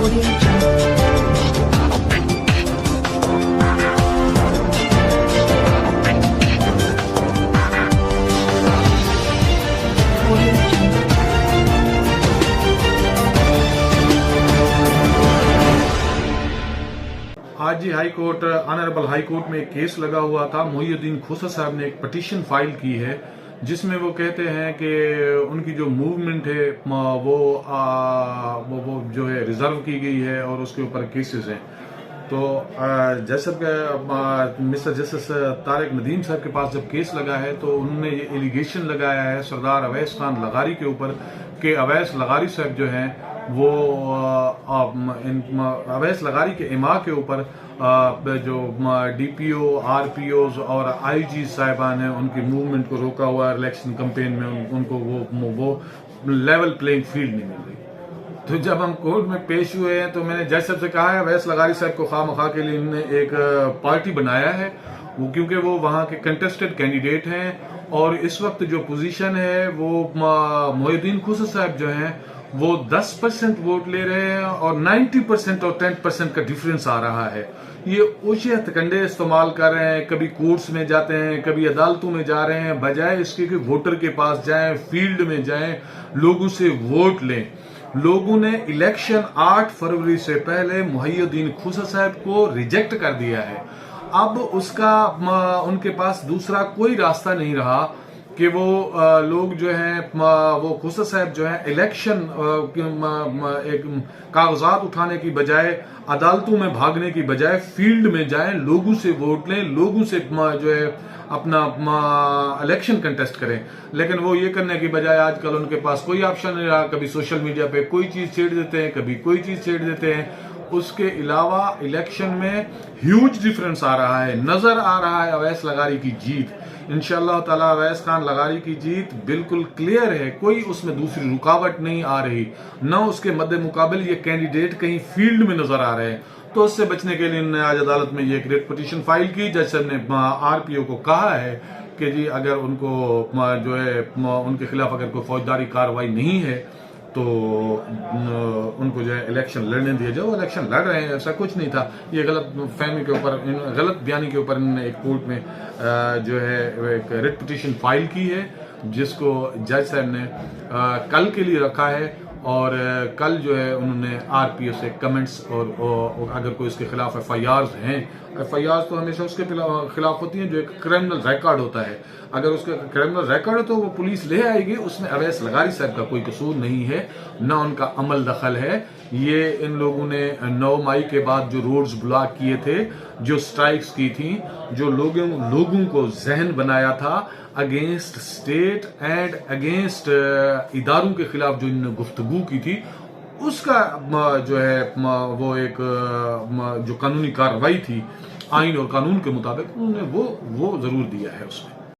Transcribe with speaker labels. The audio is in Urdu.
Speaker 1: آج ہی high court honourable high court میں ایک کیس لگا ہوا تھا. محی الدین کھوسا صاحب نے ایک پٹیشن فائل کی ہے جس میں وہ کہتے ہیں کہ ان کی جو موومنٹ ہے وہ جو ہے ریزرو کی گئی ہے اور اس کے اوپر کیسز ہیں. تو جیسا کہ مسٹر جسٹس طارق ندیم صاحب کے پاس جب کیس لگا ہے تو انہوں نے یہ ایلیگیشن لگایا ہے سردار اویس خان لغاری کے اوپر کہ اویس لغاری صاحب جو ہیں وہ اویس لغاری کے اماں کے اوپر جو D P O R P Os اور آئی جی صاحبان ہیں ان کی موومنٹ کو روکا ہوا ہے. الیکشن کمپین میں ان کو وہ لیول پلینگ فیلڈ نہیں مل رہی. تو جب ہم کورٹ میں پیش ہوئے ہیں تو میں نے جج صاحب سے کہا ہے اویس لغاری صاحب کو خواہ مخواہ کے لیے انہوں نے ایک پارٹی بنایا ہے وہ کیونکہ وہ وہاں کے کنٹسٹڈ کینڈیڈیٹ ہیں اور اس وقت جو پوزیشن ہے وہ محی الدین کھوسا صاحب جو ہیں وہ 10% ووٹ لے رہے ہیں اور 90% اور 10% کا ڈیفرنس آ رہا ہے. یہ اوچھے ہتھکنڈے استعمال کر رہے ہیں, کبھی کورٹس میں جاتے ہیں کبھی عدالتوں میں جا رہے ہیں, بجائے اس کے کہ ووٹر کے پاس جائیں, فیلڈ میں جائیں, لوگوں سے ووٹ لیں. لوگوں نے الیکشن 8 فروری سے پہلے محی الدین کھوسا صاحب کو ریجیکٹ کر دیا ہے. اب اس کا ان کے پاس دوسرا کوئی راستہ نہیں رہا کہ وہ لوگ جو ہیں وہ کھوسا صاحب جو ہیں الیکشن کاغذات اٹھانے کی بجائے عدالتوں میں بھاگنے کی بجائے فیلڈ میں جائیں, لوگوں سے ووٹ لیں, لوگوں سے جو ہے اپنا الیکشن کنٹیسٹ کریں. لیکن وہ یہ کرنے کی بجائے آج کل ان کے پاس کوئی آپشن نہیں رہا. کبھی سوشل میڈیا پہ کوئی چیز چھیڑ دیتے ہیں, کبھی کوئی چیز چھیڑ دیتے ہیں. اس کے علاوہ الیکشن میں ہیوج ڈیفرنس آ رہا ہے. نظر آ رہا ہے اویس لغاری کی جیت. انشاءاللہ تعالی اویس خان لغاری کی جیت بالکل کلیئر ہے, کوئی اس میں دوسری رکاوٹ نہیں آ رہی, نہ اس کے مد مقابل یہ کینڈیڈیٹ کہیں فیلڈ میں نظر آ رہے ہیں. تو اس سے بچنے کے لیے انہوں نے آج عدالت میں یہ ایک ریٹ پٹیشن فائل کی. جج صاحب نے آر پی او کو کہا ہے کہ جی اگر ان کو جو ہے ان کے خلاف اگر کوئی فوجداری کارروائی نہیں ہے تو ان کو جو ہے الیکشن لڑنے دیا جائے. وہ الیکشن لڑ رہے ہیں, ایسا کچھ نہیں تھا. یہ غلط فہمی کے اوپر غلط بیانی کے اوپر انہوں نے ایک کورٹ میں جو ہے ایک ریٹ پٹیشن فائل کی ہے جس کو جج صاحب نے کل کے لیے رکھا ہے. اور کل جو ہے انہوں نے آر پی او سے کمنٹس اور اگر کوئی اس کے خلاف ایف آئی آرز ہیں, ایف آئی آرز تو ہمیشہ اس کے خلاف ہوتی ہیں جو ایک کرمنل ریکارڈ ہوتا ہے. اگر اس کا کرمنل ریکارڈ ہے تو وہ پولیس لے آئے گی. اس میں اویس لغاری صاحب کا کوئی قصور نہیں ہے, نہ ان کا عمل دخل ہے. یہ ان لوگوں نے 9 مئی کے بعد جو روڈز بلاک کیے تھے, جو سٹرائکس کی تھیں, جو لوگوں کو ذہن بنایا تھا اگینسٹ اسٹیٹ اینڈ اگینسٹ اداروں کے خلاف جو انہوں نے گفتگو کی تھی, اس کا جو ہے وہ ایک جو قانونی کارروائی تھی آئین اور قانون کے مطابق انہوں نے وہ ضرور دیا ہے اس میں.